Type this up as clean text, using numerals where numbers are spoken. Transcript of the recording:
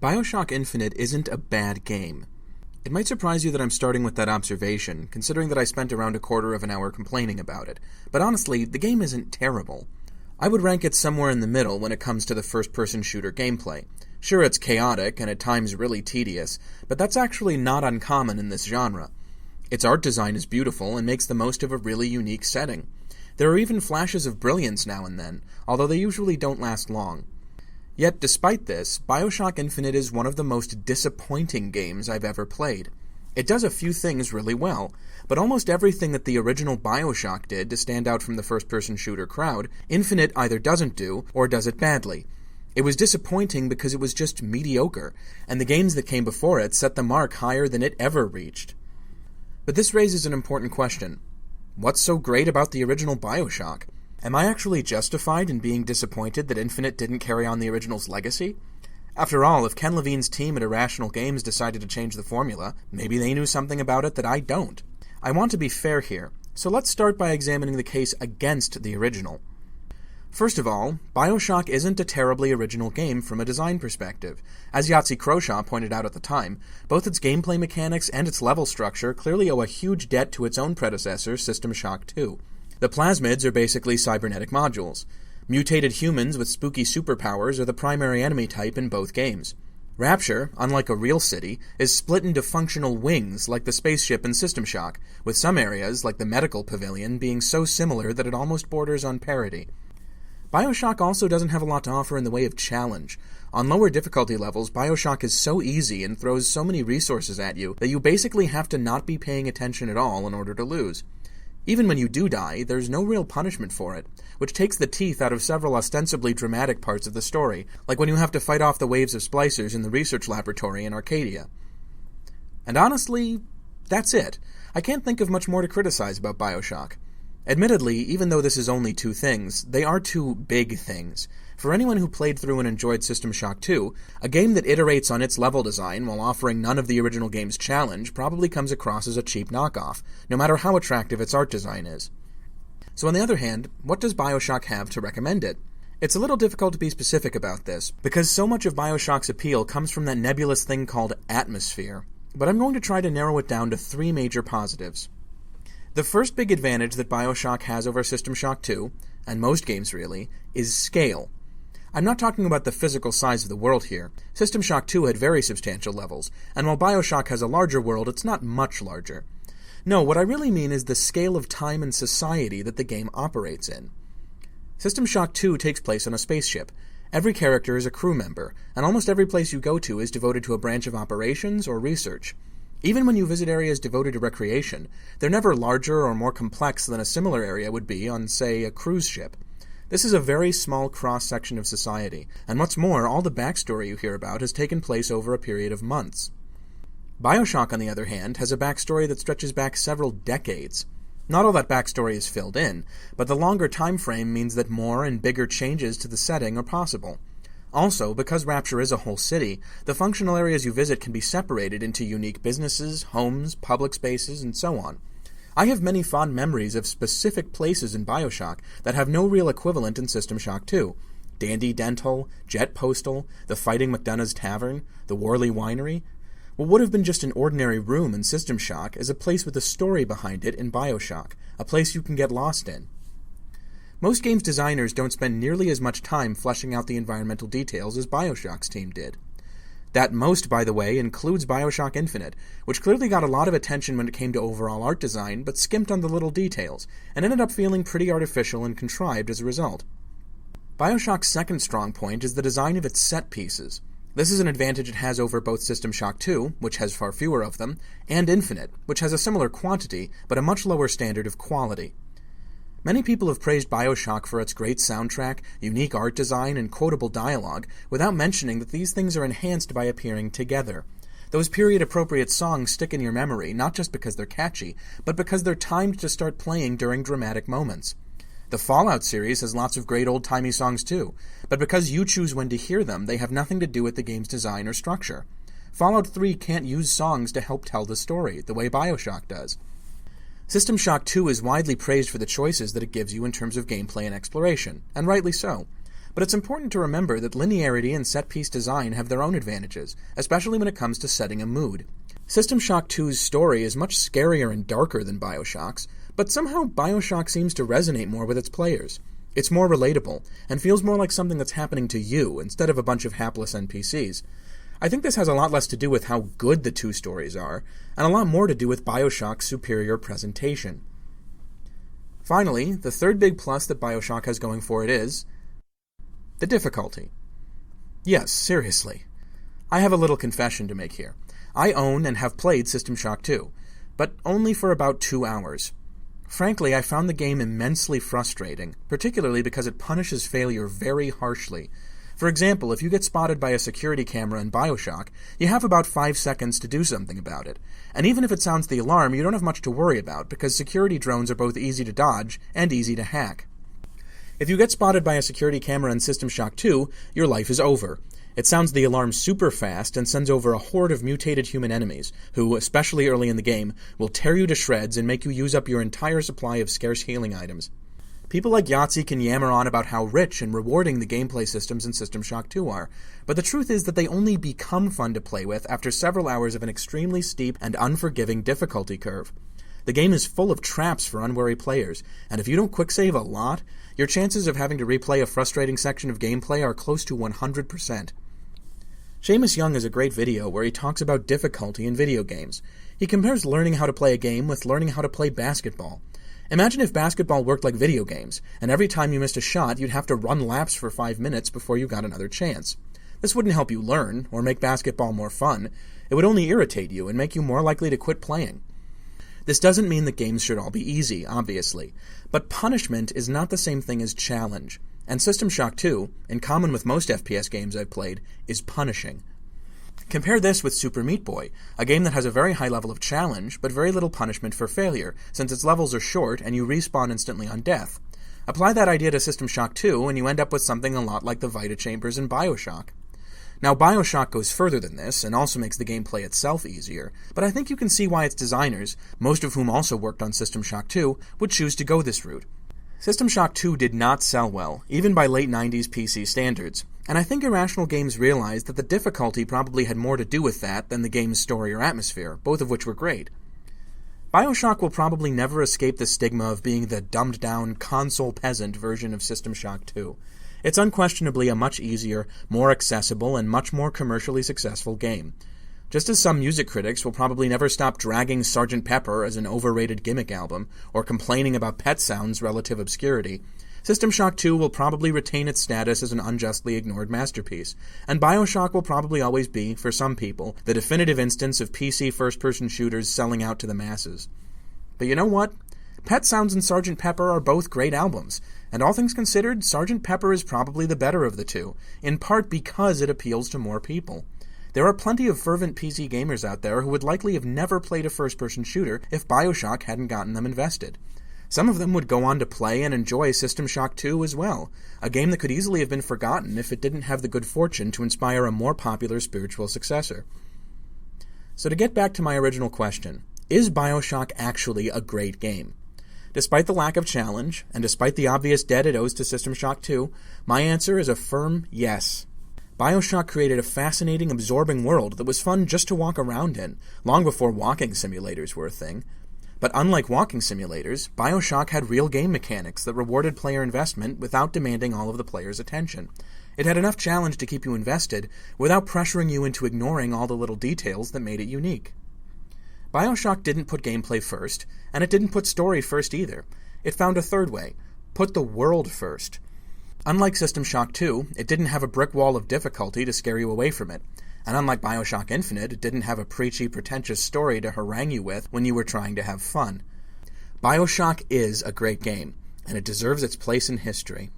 Bioshock Infinite isn't a bad game. It might surprise you that I'm starting with that observation, considering that I spent around a quarter of an hour complaining about it, but honestly, the game isn't terrible. I would rank it somewhere in the middle when it comes to the first-person shooter gameplay. Sure, it's chaotic and at times really tedious, but that's actually not uncommon in this genre. Its art design is beautiful and makes the most of a really unique setting. There are even flashes of brilliance now and then, although they usually don't last long. Yet, despite this, Bioshock Infinite is one of the most disappointing games I've ever played. It does a few things really well, but almost everything that the original Bioshock did to stand out from the first-person shooter crowd, Infinite either doesn't do, or does it badly. It was disappointing because it was just mediocre, and the games that came before it set the mark higher than it ever reached. But this raises an important question. What's so great about the original Bioshock? Am I actually justified in being disappointed that Infinite didn't carry on the original's legacy? After all, if Ken Levine's team at Irrational Games decided to change the formula, maybe they knew something about it that I don't. I want to be fair here, so let's start by examining the case against the original. First of all, Bioshock isn't a terribly original game from a design perspective. As Yahtzee Croshaw pointed out at the time, both its gameplay mechanics and its level structure clearly owe a huge debt to its own predecessor, System Shock 2. The plasmids are basically cybernetic modules. Mutated humans with spooky superpowers are the primary enemy type in both games. Rapture, unlike a real city, is split into functional wings like the spaceship in System Shock, with some areas, like the medical pavilion, being so similar that it almost borders on parody. Bioshock also doesn't have a lot to offer in the way of challenge. On lower difficulty levels, Bioshock is so easy and throws so many resources at you that you basically have to not be paying attention at all in order to lose. Even when you do die, there's no real punishment for it, which takes the teeth out of several ostensibly dramatic parts of the story, like when you have to fight off the waves of splicers in the research laboratory in Arcadia. And honestly, that's it. I can't think of much more to criticize about Bioshock. Admittedly, even though this is only two things, they are two big things. For anyone who played through and enjoyed System Shock 2, a game that iterates on its level design while offering none of the original game's challenge probably comes across as a cheap knockoff, no matter how attractive its art design is. So on the other hand, what does Bioshock have to recommend it? It's a little difficult to be specific about this, because so much of Bioshock's appeal comes from that nebulous thing called atmosphere, but I'm going to try to narrow it down to three major positives. The first big advantage that Bioshock has over System Shock 2, and most games really, is scale. I'm not talking about the physical size of the world here. System Shock 2 had very substantial levels, and while Bioshock has a larger world, it's not much larger. No, what I really mean is the scale of time and society that the game operates in. System Shock 2 takes place on a spaceship. Every character is a crew member, and almost every place you go to is devoted to a branch of operations or research. Even when you visit areas devoted to recreation, they're never larger or more complex than a similar area would be on, say, a cruise ship. This is a very small cross-section of society, and what's more, all the backstory you hear about has taken place over a period of months. Bioshock, on the other hand, has a backstory that stretches back several decades. Not all that backstory is filled in, but the longer time frame means that more and bigger changes to the setting are possible. Also, because Rapture is a whole city, the functional areas you visit can be separated into unique businesses, homes, public spaces, and so on. I have many fond memories of specific places in Bioshock that have no real equivalent in System Shock 2. Dandy Dental, Jet Postal, the Fighting McDonough's Tavern, the Worley Winery. What would have been just an ordinary room in System Shock is a place with a story behind it in Bioshock, a place you can get lost in. Most games designers don't spend nearly as much time fleshing out the environmental details as Bioshock's team did. That most, by the way, includes Bioshock Infinite, which clearly got a lot of attention when it came to overall art design, but skimped on the little details, and ended up feeling pretty artificial and contrived as a result. Bioshock's second strong point is the design of its set pieces. This is an advantage it has over both System Shock 2, which has far fewer of them, and Infinite, which has a similar quantity, but a much lower standard of quality. Many people have praised Bioshock for its great soundtrack, unique art design, and quotable dialogue, without mentioning that these things are enhanced by appearing together. Those period-appropriate songs stick in your memory, not just because they're catchy, but because they're timed to start playing during dramatic moments. The Fallout series has lots of great old-timey songs too, but because you choose when to hear them, they have nothing to do with the game's design or structure. Fallout 3 can't use songs to help tell the story, the way Bioshock does. System Shock 2 is widely praised for the choices that it gives you in terms of gameplay and exploration, and rightly so. But it's important to remember that linearity and set-piece design have their own advantages, especially when it comes to setting a mood. System Shock 2's story is much scarier and darker than Bioshock's, but somehow Bioshock seems to resonate more with its players. It's more relatable, and feels more like something that's happening to you, instead of a bunch of hapless NPCs. I think this has a lot less to do with how good the two stories are, and a lot more to do with Bioshock's superior presentation. Finally, the third big plus that Bioshock has going for it is the difficulty. Yes, seriously. I have a little confession to make here. I own and have played System Shock 2, but only for about 2 hours. Frankly, I found the game immensely frustrating, particularly because it punishes failure very harshly. For example, if you get spotted by a security camera in Bioshock, you have about 5 seconds to do something about it. And even if it sounds the alarm, you don't have much to worry about, because security drones are both easy to dodge and easy to hack. If you get spotted by a security camera in System Shock 2, your life is over. It sounds the alarm super fast and sends over a horde of mutated human enemies, who, especially early in the game, will tear you to shreds and make you use up your entire supply of scarce healing items. People like Yahtzee can yammer on about how rich and rewarding the gameplay systems in System Shock 2 are, but the truth is that they only become fun to play with after several hours of an extremely steep and unforgiving difficulty curve. The game is full of traps for unwary players, and if you don't quick save a lot, your chances of having to replay a frustrating section of gameplay are close to 100%. Seamus Young has a great video where he talks about difficulty in video games. He compares learning how to play a game with learning how to play basketball. Imagine if basketball worked like video games, and every time you missed a shot, you'd have to run laps for 5 minutes before you got another chance. This wouldn't help you learn, or make basketball more fun. It would only irritate you and make you more likely to quit playing. This doesn't mean that games should all be easy, obviously, but punishment is not the same thing as challenge, and System Shock 2, in common with most FPS games I've played, is punishing. Compare this with Super Meat Boy, a game that has a very high level of challenge, but very little punishment for failure, since its levels are short and you respawn instantly on death. Apply that idea to System Shock 2, and you end up with something a lot like the Vita Chambers in Bioshock. Now, Bioshock goes further than this, and also makes the gameplay itself easier, but I think you can see why its designers, most of whom also worked on System Shock 2, would choose to go this route. System Shock 2 did not sell well, even by late 90s PC standards, and I think Irrational Games realized that the difficulty probably had more to do with that than the game's story or atmosphere, both of which were great. Bioshock will probably never escape the stigma of being the dumbed-down, console peasant version of System Shock 2. It's unquestionably a much easier, more accessible, and much more commercially successful game. Just as some music critics will probably never stop dragging Sgt. Pepper as an overrated gimmick album, or complaining about Pet Sound's relative obscurity, System Shock 2 will probably retain its status as an unjustly ignored masterpiece, and Bioshock will probably always be, for some people, the definitive instance of PC first-person shooters selling out to the masses. But you know what? Pet Sounds and Sgt. Pepper are both great albums, and all things considered, Sgt. Pepper is probably the better of the two, in part because it appeals to more people. There are plenty of fervent PC gamers out there who would likely have never played a first-person shooter if Bioshock hadn't gotten them invested. Some of them would go on to play and enjoy System Shock 2 as well, a game that could easily have been forgotten if it didn't have the good fortune to inspire a more popular spiritual successor. So to get back to my original question, is Bioshock actually a great game? Despite the lack of challenge, and despite the obvious debt it owes to System Shock 2, my answer is a firm yes. Bioshock created a fascinating, absorbing world that was fun just to walk around in, long before walking simulators were a thing. But unlike walking simulators, Bioshock had real game mechanics that rewarded player investment without demanding all of the player's attention. It had enough challenge to keep you invested, without pressuring you into ignoring all the little details that made it unique. Bioshock didn't put gameplay first, and it didn't put story first either. It found a third way: put the world first. Unlike System Shock 2, it didn't have a brick wall of difficulty to scare you away from it. And unlike Bioshock Infinite, it didn't have a preachy, pretentious story to harangue you with when you were trying to have fun. Bioshock is a great game, and it deserves its place in history.